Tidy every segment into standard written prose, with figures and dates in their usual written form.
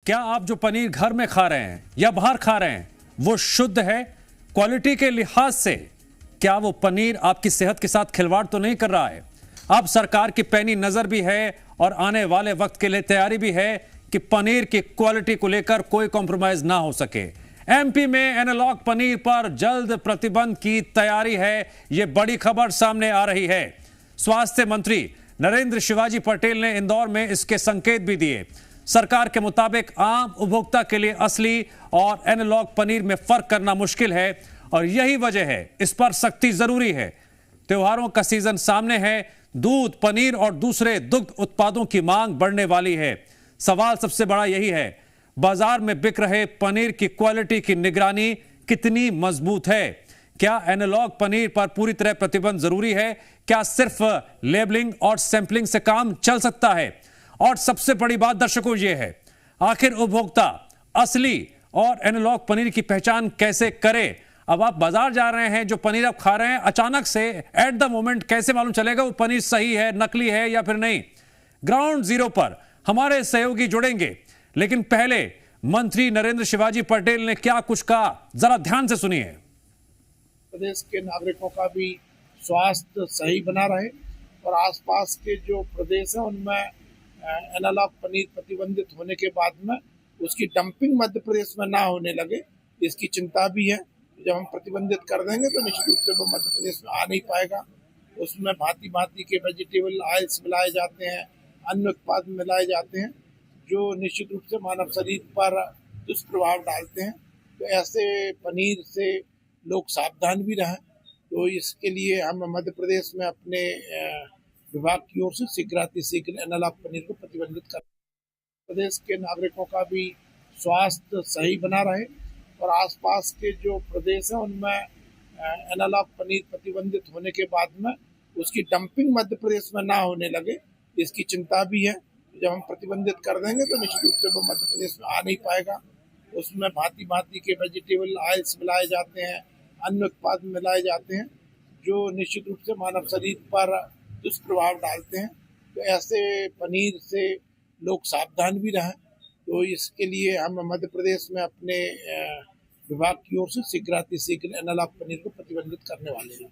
क्या आप जो पनीर घर में खा रहे हैं या बाहर खा रहे हैं वो शुद्ध है क्वालिटी के लिहाज से? क्या वो पनीर आपकी सेहत के साथ खिलवाड़ तो नहीं कर रहा है? अब सरकार की पैनी नजर भी है और आने वाले वक्त के लिए तैयारी भी है कि पनीर की क्वालिटी को लेकर कोई कॉम्प्रोमाइज ना हो सके। एमपी में एनालॉग पनीर पर जल्द प्रतिबंध की तैयारी है, यह बड़ी खबर सामने आ रही है। स्वास्थ्य मंत्री नरेंद्र शिवाजी पटेल ने इंदौर में इसके संकेत भी दिए। सरकार के मुताबिक आम उपभोक्ता के लिए असली और एनालॉग पनीर में फर्क करना मुश्किल है और यही वजह है इस पर सख्ती जरूरी है। त्योहारों का सीजन सामने है, दूध, पनीर और दूसरे दुग्ध उत्पादों की मांग बढ़ने वाली है। सवाल सबसे बड़ा यही है, बाजार में बिक रहे पनीर की क्वालिटी की निगरानी कितनी मजबूत है? क्या एनालॉग पनीर पर पूरी तरह प्रतिबंध जरूरी है? क्या सिर्फ लेबलिंग और सैंपलिंग से काम चल सकता है? और सबसे बड़ी बात दर्शकों ये है, आखिर उपभोक्ता असली और एनालॉग पनीर की पहचान कैसे करे? अब आप बाजार जा रहे हैं, जो पनीर आप खा रहे हैं, अचानक से एट द मोमेंट कैसे मालूम चलेगा वो पनीर सही है, नकली है या फिर नहीं? ग्राउंड जीरो पर हमारे सहयोगी जुड़ेंगे, लेकिन पहले मंत्री नरेंद्र शिवाजी पटेल ने क्या कुछ कहा, जरा ध्यान से सुनिए। प्रदेश के नागरिकों का भी स्वास्थ्य सही बना रहे और आसपास के जो प्रदेश हैं उनमें एनालॉग पनीर प्रतिबंधित होने के बाद में उसकी डंपिंग मध्य प्रदेश में ना होने लगे, इसकी चिंता भी है। जब हम प्रतिबंधित कर देंगे तो निश्चित रूप से वो मध्य प्रदेश में आ नहीं पाएगा। उसमें भांति भांति के वेजिटेबल ऑयल्स मिलाए जाते हैं, अन्य उत्पाद मिलाए जाते हैं जो निश्चित रूप से मानव शरीर पर दुष्प्रभाव डालते हैं। तो ऐसे पनीर से लोग सावधान भी रहें। तो इसके लिए हम मध्य प्रदेश में अपने विभाग की ओर से शीघ्र एनालॉग पनीर को प्रतिबंधित कर प्रदेश के नागरिकों का भी स्वास्थ्य सही बना रहे और आसपास के जो प्रदेश हैं उनमें एनालॉग पनीर प्रतिबंधित होने के बाद में उसकी डंपिंग मध्य प्रदेश में ना होने लगे, इसकी चिंता भी है। जब हम प्रतिबंधित कर देंगे तो निश्चित रूप से वो मध्य प्रदेश में आ नहीं पाएगा। उसमें भांति भांति के वेजिटेबल ऑयल्स मिलाए जाते हैं, अन्य उत्पाद मिलाए जाते हैं जो निश्चित रूप से मानव शरीर पर दुष्प्रभाव डालते हैं। तो ऐसे पनीर से लोग सावधान भी रहें। तो इसके लिए हम मध्य प्रदेश में अपने विभाग की ओर से शीघ्र एनालॉग पनीर को प्रतिबंधित करने वाले हैं।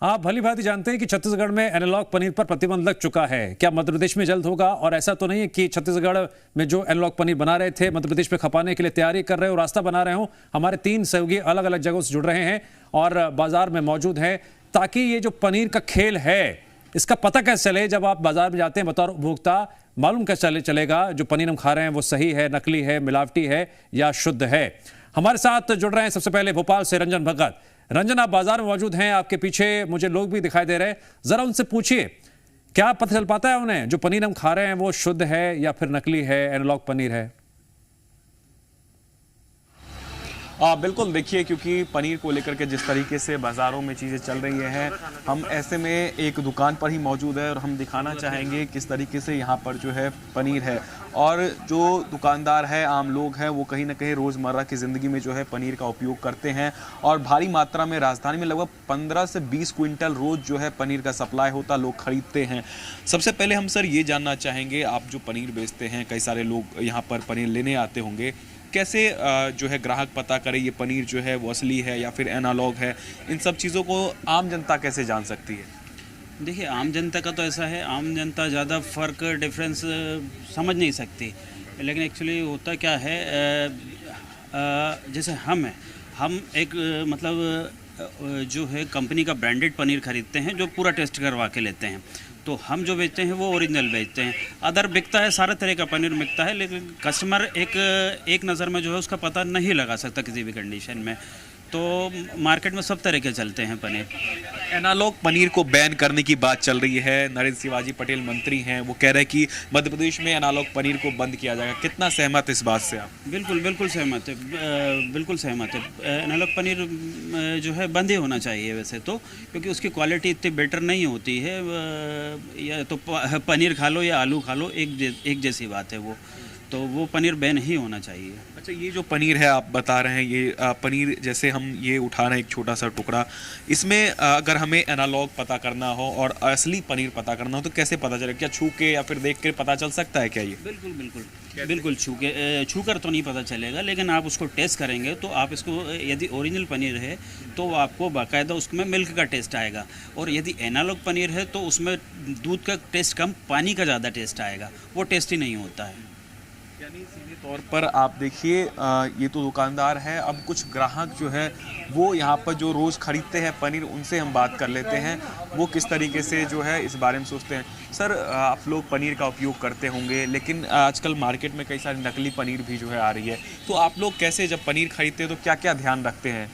आप भली भांति जानते हैं कि छत्तीसगढ़ में एनालॉग पनीर पर प्रतिबंध लग चुका है। क्या मध्य प्रदेश में जल्द होगा? और ऐसा तो नहीं है कि छत्तीसगढ़ में जो एनालॉग पनीर बना रहे थे मध्य प्रदेश में खपाने के लिए तैयारी कर रहे हो, रास्ता बना रहे हो। हमारे 3 सहयोगी अलग अलग जगहों से जुड़ रहे हैं और बाजार में मौजूद हैं, ताकि ये जो पनीर का खेल है इसका पता कैसे चले। जब आप बाजार में जाते हैं बतौर उपभोक्ता, मालूम कैसे चलेगा जो पनीर हम खा रहे हैं वो सही है, नकली है, मिलावटी है या शुद्ध है? हमारे साथ जुड़ रहे हैं सबसे पहले भोपाल से रंजन भगत। रंजन, आप बाजार में मौजूद हैं, आपके पीछे मुझे लोग भी दिखाई दे रहे हैं, जरा उनसे पूछिए क्या पता चल पाता है उन्हें जो पनीर हम खा रहे हैं वो शुद्ध है या फिर नकली है, एनालॉग पनीर है? बिल्कुल, देखिए, क्योंकि पनीर को लेकर के जिस तरीके से बाज़ारों में चीज़ें चल रही हैं, हम ऐसे में एक दुकान पर ही मौजूद है और हम दिखाना चाहेंगे किस तरीके से यहाँ पर जो है पनीर है। और जो दुकानदार है, आम लोग हैं, वो कहीं ना कहीं रोज़मर्रा की ज़िंदगी में जो है पनीर का उपयोग करते हैं और भारी मात्रा में राजधानी में लगभग 15 से 20 क्विंटल रोज़ जो है पनीर का सप्लाई होता, लोग खरीदते हैं। सबसे पहले हम सर ये जानना चाहेंगे, आप जो पनीर बेचते हैं, कई सारे लोग यहाँ पर पनीर लेने आते होंगे, कैसे जो है ग्राहक पता करे ये पनीर जो है वो असली है या फिर एनालॉग है? इन सब चीज़ों को आम जनता कैसे जान सकती है? देखिए, आम जनता का तो ऐसा है, आम जनता ज़्यादा फ़र्क डिफरेंस समझ नहीं सकती, लेकिन एक्चुअली होता क्या है, जैसे हम एक मतलब जो है कंपनी का ब्रांडेड पनीर ख़रीदते हैं जो पूरा टेस्ट करवा के लेते हैं। तो हम जो बेचते हैं वो ओरिजिनल बेचते हैं। अदर बिकता है, सारे तरह का पनीर बिकता है, लेकिन कस्टमर एक नज़र में जो है उसका पता नहीं लगा सकता किसी भी कंडीशन में। तो मार्केट में सब तरह के चलते हैं पनीर। एनालॉग पनीर को बैन करने की बात चल रही है, नरेंद्र शिवाजी पटेल मंत्री हैं, वो कह रहे हैं कि मध्य प्रदेश में एनालॉग पनीर को बंद किया जाएगा। कितना सहमत इस बात से आप? बिल्कुल सहमत है, बिल्कुल सहमत है। एनालॉग पनीर जो है बंद ही होना चाहिए वैसे तो, क्योंकि उसकी क्वालिटी इतनी बेटर नहीं होती है। या तो पनीर खा लो या आलू खा लो, एक जैसी बात है वो। तो वो पनीर बैन ही होना चाहिए। अच्छा, ये जो पनीर है आप बता रहे हैं, ये पनीर जैसे हम ये उठा रहे हैं एक छोटा सा टुकड़ा, इसमें अगर हमें एनालॉग पता करना हो और असली पनीर पता करना हो तो कैसे पता चले? क्या छू के या फिर देख के पता चल सकता है क्या ये? बिल्कुल बिल्कुल बिल्कुल छू कर तो नहीं पता चलेगा, लेकिन आप उसको टेस्ट करेंगे तो आप इसको, यदि ओरिजिनल पनीर है तो आपको बाकायदा उसमें मिल्क का टेस्ट आएगा, और यदि एनालॉग पनीर है तो उसमें दूध का टेस्ट कम, पानी का ज़्यादा टेस्ट आएगा, वो टेस्ट ही नहीं होता है। यानी सीधे तौर पर आप देखिए, ये तो दुकानदार है, अब कुछ ग्राहक जो है वो यहाँ पर जो रोज़ खरीदते हैं पनीर, उनसे हम बात कर लेते हैं, वो किस तरीके से जो है इस बारे में सोचते हैं। सर, आप लोग पनीर का उपयोग करते होंगे, लेकिन आजकल मार्केट में कई सारी नकली पनीर भी जो है आ रही है, तो आप लोग कैसे जब पनीर खरीदते हैं तो क्या क्या ध्यान रखते हैं?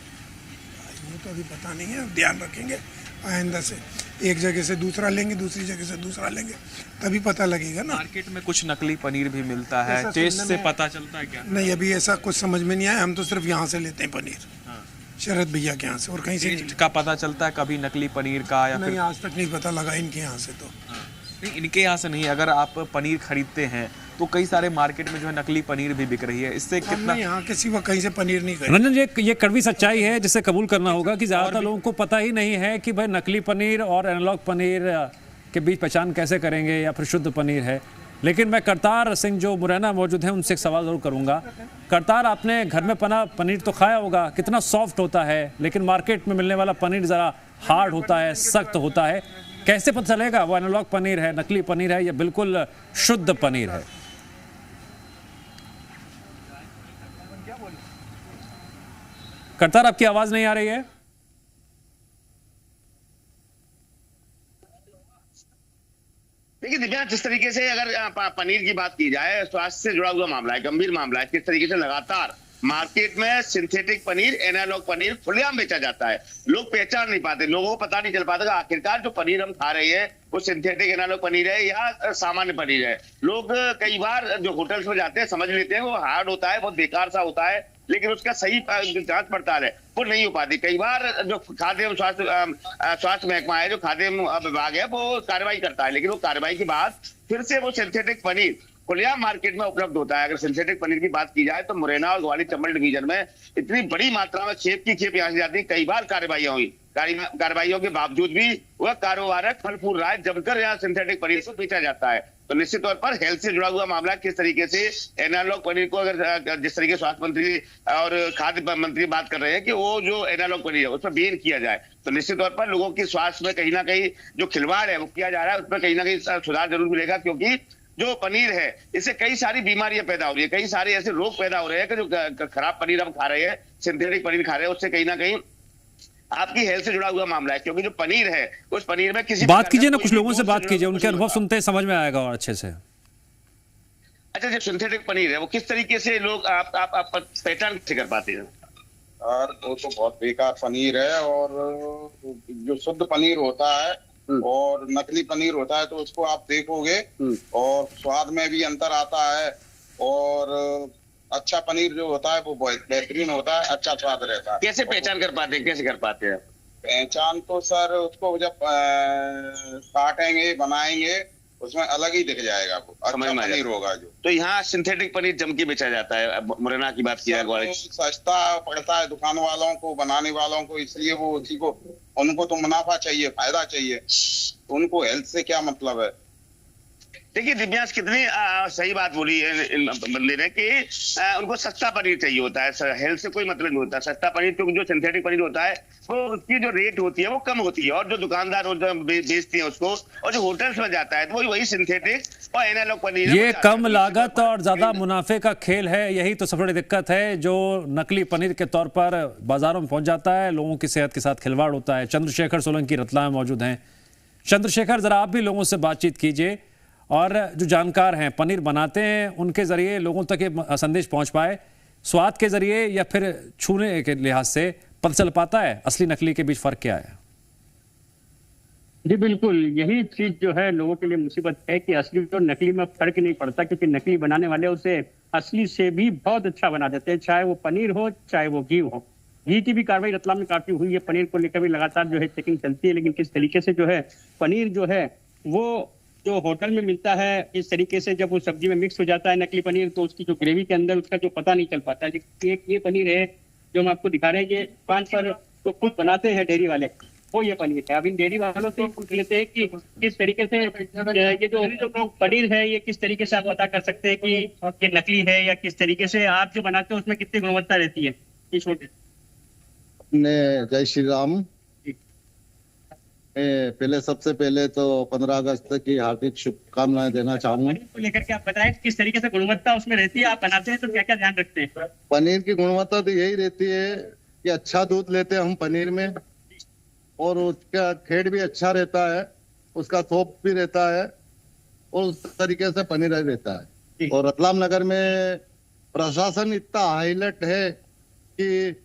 वो तो अभी पता नहीं है, ध्यान रखेंगे आइंदा से। एक जगह से दूसरा लेंगे, दूसरी जगह से दूसरा लेंगे, तभी पता लगेगा ना। मार्केट में कुछ नकली पनीर भी मिलता है, टेस्ट से पता चलता है क्या? नहीं, अभी ऐसा कुछ समझ में नहीं आया, हम तो सिर्फ यहाँ से लेते हैं पनीर, शरद भैया के यहाँ से, और कहीं से टेस्ट का पता चलता है कभी नकली पनीर का? या नहीं, फिर आज तक नहीं पता लगा इनके यहाँ से। तो नहीं, इनके यहाँ से नहीं, अगर आप पनीर खरीदते हैं तो कई सारे मार्केट में जो है नकली पनीर भी बिक रही है, इससे कितना? हमने यहाँ किसी वक्त कहीं से पनीर नहीं खरीदा। रंजन, ये कड़वी सच्चाई है जिसे कबूल करना होगा कि ज्यादातर लोगों को पता ही नहीं है कि भाई नकली पनीर और एनालॉग पनीर के बीच पहचान कैसे करेंगे या फिर शुद्ध पनीर है। लेकिन मैं करतार सिंह जो मुरैना मौजूद हैं उनसे एक सवाल जरूर करूंगा। करतार, आपने घर में बना पनीर तो खाया होगा, कितना सॉफ्ट होता है, लेकिन मार्केट में मिलने वाला पनीर ज़रा हार्ड होता है, सख्त होता है। कैसे पता चलेगा वो एनालॉग पनीर है, नकली पनीर है या बिल्कुल शुद्ध पनीर है? करतार, आपकी आवाज नहीं आ रही है। देखिए दिव्या, जिस तरीके से अगर पनीर की बात की जाए, स्वास्थ्य से जुड़ा हुआ मामला है, गंभीर मामला है। किस तरीके से लगातार मार्केट में सिंथेटिक पनीर, एनालॉग पनीर खुलेआम बेचा जाता है, लोग पहचान नहीं पाते, लोगों को पता नहीं चल पाता कि आखिरकार जो पनीर हम खा रहे हैं वो सिंथेटिक एनालॉग पनीर है या सामान्य पनीर है। लोग कई बार जो होटल्स में जाते हैं समझ लेते हैं वो हार्ड होता है, बहुत बेकार सा होता है, लेकिन उसका सही जांच पड़ताल है वो नहीं हो पाती। कई बार जो खाद्य एवं स्वास्थ्य महकमा है, जो खाद्य विभाग है, वो कार्रवाई करता है, लेकिन वो कार्रवाई के बाद फिर से वो सिंथेटिक पनीर खुलेआम मार्केट में उपलब्ध होता है। अगर सिंथेटिक पनीर की बात की जाए तो मुरैना और ग्वालियर चंबल डिवीजन में इतनी बड़ी मात्रा में खेप की खेप यहाँ से जाती है, कई बार कार्रवाइयां हुई, कार्रवाइयों के बावजूद भी वह कारोबार फल फूल रहा है, जमकर यहाँ सिंथेटिक पनीर को बेचा जाता है। तो निश्चित तौर पर हेल्थ से जुड़ा हुआ मामला, किस तरीके से एनालॉग पनीर को, अगर जिस तरीके स्वास्थ्य मंत्री और खाद्य मंत्री बात कर रहे हैं कि वो जो एनालॉग पनीर है उस पर बैन किया जाए, तो निश्चित तौर पर लोगों की स्वास्थ्य में कहीं ना कहीं जो खिलवाड़ है वो किया जा रहा है, उसमें कहीं ना कहीं सुधार जरूर मिलेगा। क्योंकि जो पनीर है इससे कई सारी बीमारियां पैदा हो रही है, कई सारे ऐसे रोग पैदा हो रहे हैं कि जो खराब पनीर हम खा रहे हैं, सिंथेटिक पनीर खा रहे हैं, उससे कहीं ना कहीं आपकी हेल्थ से जुड़ा हुआ मामला है। क्योंकि जो पनीर है उस पनीर में किसी बात कीजिए ना, कुछ लोगों से बात कीजिए, उनके अनुभव सुनते हैं समझ में आएगा और अच्छे से। अच्छा, जो सिंथेटिक पनीर है वो किस तरीके से लोग आप पहचान कैसे कर पाते हैं? और वो तो बहुत बेकार पनीर है, और जो शुद्ध पनीर होता है और नकली पनीर होता है तो उसको आप देखोगे और स्वाद में भी अंतर आता है, और अच्छा पनीर जो होता है वो बेहतरीन होता है, अच्छा स्वाद रहता है। कैसे पहचान कर पाते हैं, कैसे कर पाते हैं? पहचान तो सर उसको जब काटेंगे बनाएंगे उसमें अलग ही दिख जाएगा, वो अच्छा पनीर होगा जो। तो यहाँ सिंथेटिक पनीर जम के बेचा जाता है। मुरैना की बात किया है, सस्ता पड़ता है दुकान वालों को, बनाने वालों को, इसलिए वो उसी को, उनको तो मुनाफा चाहिए, फायदा चाहिए, उनको हेल्थ से क्या मतलब है। देखिए दिव्यांश, कितनी सही बात बोली है इन बंदे ने कि उनको सस्ता पनीर चाहिए होता है, हेल्थ से कोई मतलब नहीं होता। सस्ता पनीर, क्योंकि जो सिंथेटिक पनीर होता है वो उसकी जो रेट होती है वो कम होती है, और जो दुकानदार बेचते हैं उसको, और जो होटल्स में जाता है तो वही सिंथेटिक और एनालॉग पनीर। ये कम लागत और ज्यादा मुनाफे का खेल है, यही तो सबसे बड़ी दिक्कत है। जो नकली पनीर के तौर पर बाजारों में पहुंच जाता है, लोगों की सेहत के साथ खिलवाड़ होता है। चंद्रशेखर सोलंकी रतलाम मौजूद हैं। चंद्रशेखर, जरा आप भी लोगों से बातचीत कीजिए, और जो जानकार हैं, पनीर बनाते हैं, उनके जरिए लोगों तक ये संदेश पहुंच पाए, स्वाद के जरिए या फिर छूने के लिहाज से पता चल पाता है असली नकली के बीच फर्क क्या है? जी बिल्कुल, यही चीज जो है लोगों के लिए मुसीबत है कि असली और नकली में फर्क नहीं पड़ता, क्योंकि नकली बनाने वाले उसे असली से भी बहुत अच्छा बना देते हैं, चाहे वो पनीर हो चाहे वो घी हो। घी की भी कार्रवाई रतलाम में काफी हुई है, पनीर को लेकर भी लगातार जो है चेकिंग चलती है, लेकिन किस तरीके से जो है पनीर जो है वो जो होटल में मिलता है इस तरीके से जब वो सब्जी में मिक्स हो जाता है नकली पनीर, तो उसकी जो ग्रेवी के अंदर उसका जो पता नहीं चल पाता है। एक ये पनीर है जो हम आपको दिखा रहे हैं, ये 5 पर तो खुद बनाते हैं डेयरी वाले, वो ये पनीर है। अब इन डेयरी वालों से पूछ लेते हैं कि किस तरीके से ये जो पनीर है ये किस तरीके से आप पता कर सकते हैं कि ये नकली है, या किस तरीके से आप जो बनाते हैं उसमें कितनी गुणवत्ता रहती है? जय श्री राम। पहले सबसे पहले तो 15 अगस्त की हार्दिक शुभकामनाएं देना चाहूंगा। तो लेकर के आप बताएं किस तरीके से गुणवत्ता उसमें रहती है, आप बनाते हैं तो क्या क्या ध्यान रखते हैं? पनीर की गुणवत्ता तो यही रहती है कि अच्छा दूध लेते हैं हम पनीर में, और उसका खेड़ भी अच्छा रहता है, उसका थोप भी रहता है, और उस तरीके से पनीर रहता है। और रतलाम नगर में प्रशासन इतना हाईलाइट है कि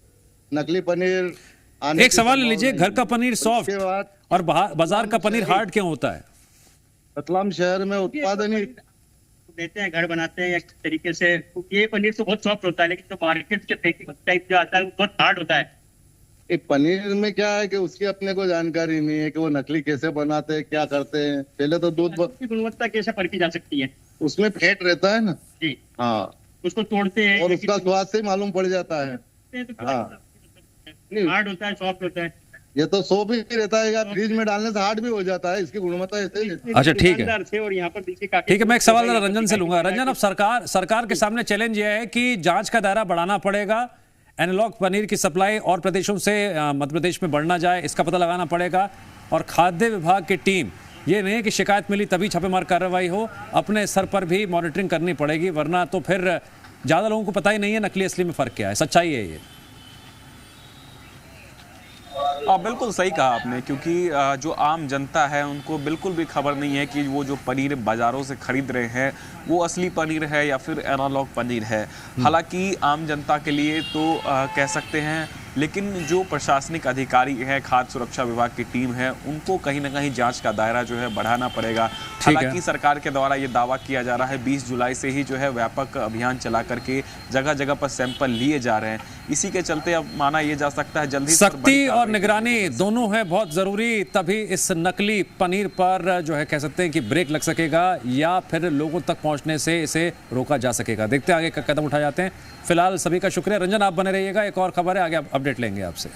नकली पनीर एक सवाल लीजिए, घर का पनीर सॉफ्ट और बाजार का पनीर हार्ड क्यों होता है? रतलाम शहर में उत्पादन ही देते हैं, घर बनाते हैं एक तरीके से, ये पनीर तो बहुत सॉफ्ट होता है, लेकिन तो मार्केट के पैकेट टाइप जो आता है वो बहुत हार्ड होता है। एक पनीर में क्या है कि उसकी अपने को जानकारी नहीं है कि वो नकली कैसे बनाते हैं, क्या करते हैं। पहले तो दूध की गुणवत्ता कैसे परखी जा सकती है? उसमें फैट रहता है ना जी, हाँ, उसको तोड़ते हैं और उसका स्वाद से मालूम पड़ जाता है। हाँ, हार्ड होता है, सॉफ्ट होता है। ये तो सो भी रहता है, फ्रिज में डालने से हार्ड भी हो जाता है। इसकी गुणवत्ता ऐसे ही है। अच्छा ठीक है, और यहाँ पर ठीक है, मैं एक सवाल जरा रंजन से लूंगा। रंजन, अब सरकार के सामने चैलेंज यह है कि जांच का दायरा बढ़ाना पड़ेगा, एनालॉग पनीर की सप्लाई और प्रदेशों से मध्य प्रदेश में बढ़ना जाए, इसका पता लगाना पड़ेगा। और खाद्य विभाग की टीम, ये नहीं कि शिकायत मिली तभी छापेमार कार्रवाई हो, अपने स्तर पर भी मॉनिटरिंग करनी पड़ेगी, वरना तो फिर ज्यादा लोगों को पता ही नहीं है नकली असली में फर्क क्या है। सच्चाई है ये। बिल्कुल सही कहा आपने, क्योंकि जो आम जनता है उनको बिल्कुल भी खबर नहीं है कि वो जो पनीर बाज़ारों से खरीद रहे हैं वो असली पनीर है या फिर एनालॉग पनीर है। हालांकि आम जनता के लिए तो कह सकते हैं, लेकिन जो प्रशासनिक अधिकारी है, खाद्य सुरक्षा विभाग की टीम है, उनको कहीं ना कहीं जांच का दायरा जो है बढ़ाना पड़ेगा। हालांकि सरकार के द्वारा ये दावा किया जा रहा है 20 जुलाई से ही जो है व्यापक अभियान चला करके जगह जगह पर सैंपल लिए जा रहे हैं। इसी के चलते अब माना यह जा सकता है जल्दी सख्ती और निगरानी दोनों है बहुत जरूरी, तभी इस नकली पनीर पर जो है कह सकते हैं कि ब्रेक लग सकेगा, या फिर लोगों तक पहुंचने से इसे रोका जा सकेगा। देखते हैं आगे का कदम उठाए जाते हैं। फिलहाल सभी का शुक्रिया। रंजन, आप बने रहिएगा, एक और खबर है, आगे अपडेट लेंगे आपसे।